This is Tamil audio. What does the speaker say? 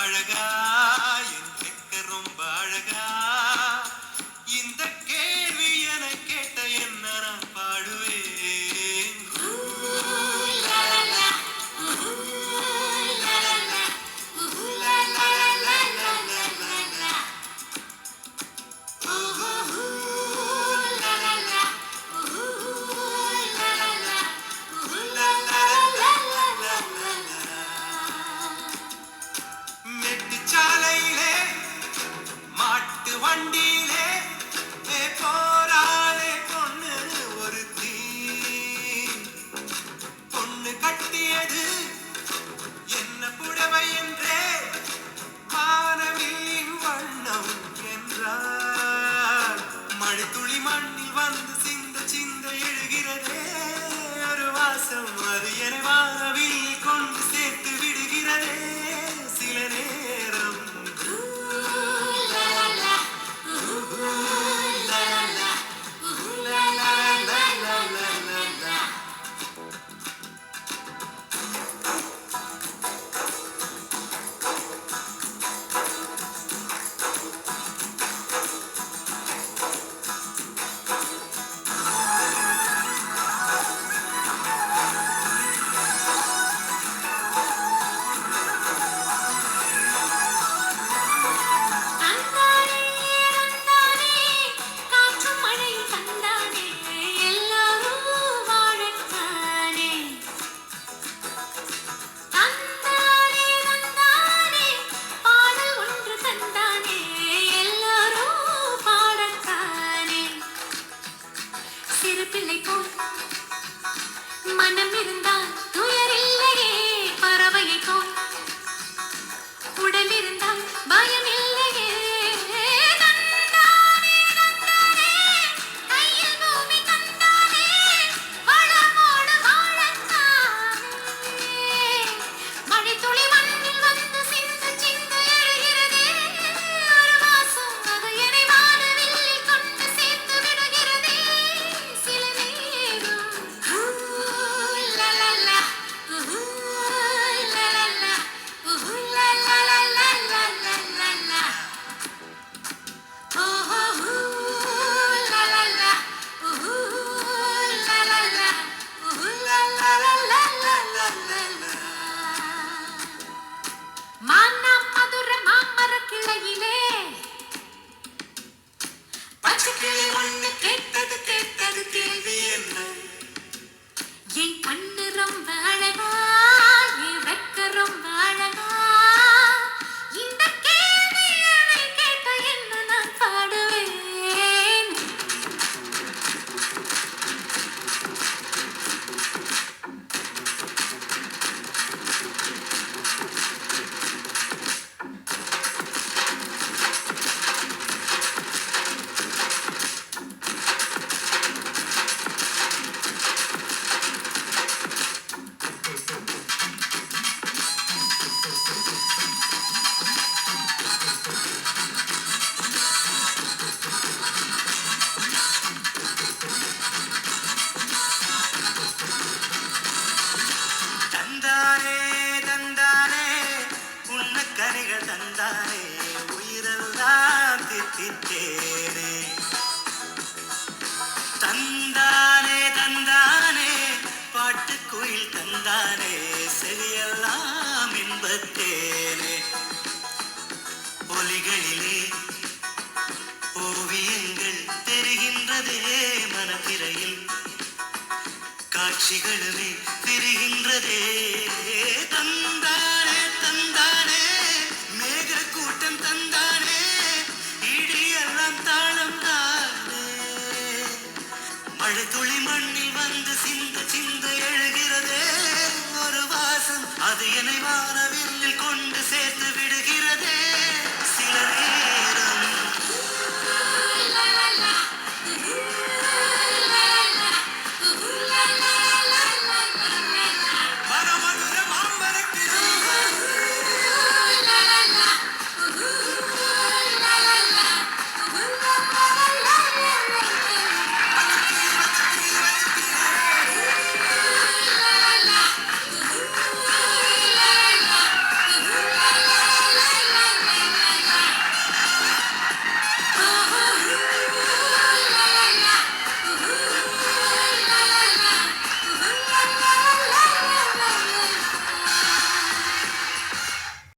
அழகா என் கேட்க ரொம்ப அழகா இந்த கேள்வி என கேட்ட என்ன நான் பாடுவேன். மெட்டுச்சாலையிலே மாட்டு வண்டியிலே போராளே பொண்ணு ஒரு பொண்ணு கட்டியது என்ன புடவை என்றே வானவில்லின் வண்ணம் என்றார். மழை துளி மண்ணில் வந்து சிந்த சிந்த எழுகிறதே ஒரு வாசம் அது என வானவில்லில் கொண்டு சேர்த்து விடுகிறதே சில நேரம். மனம் இருந்தால் துயர் இல்லையே பறவையை போல் உடல் இருந்தால் பயம் இல்லையே தந்தானே தந்தானே கையில் பூமி தந்தானே வளமோடு வாழத்தானே மழை துளி மண்ணில் வந்து சிந்த சிந்த எழுகிறதே ஒரு வாசம் அது என்னை வானவில்லில் கொண்டு சேர்த்து விடுகிறதே சில நேரம். பச்சைக்கிளி ஒண்ணு கேட்டது கேட்டது கேள்வி என்ன என் கண்ணு ரொம்ப அழகா என் வெக்க ரொம்ப அழகா இந்த கேள்வியை கேட்ட என்ன நான் பாடுவேன். தந்தானே தந்தானே உன்னக்கரைகள் தந்தானே உயிரெல்லாம் தித்தித்தேனே தந்தானே தந்தானே பாட்டுக்குயில் தந்தானே செவியெல்லாம் இன்பத்தேனே ஒலிகளிலே ஓவியங்கள் தெரிகின்றதே மனத்திரையில் காட்சிகளுமே தெரிகின்றதே தந்தானே தந்தானே மேக கூட்டம் தந்தானே இடியெல்லாம் தாளம் தானே மழை துளி மண்ணில் வந்து சிந்த சிந்த எழுகிறதே ஒரு வாசம் அது என்னை வானவில்லில் கொண்டு சேர்த்து விடுகிறதே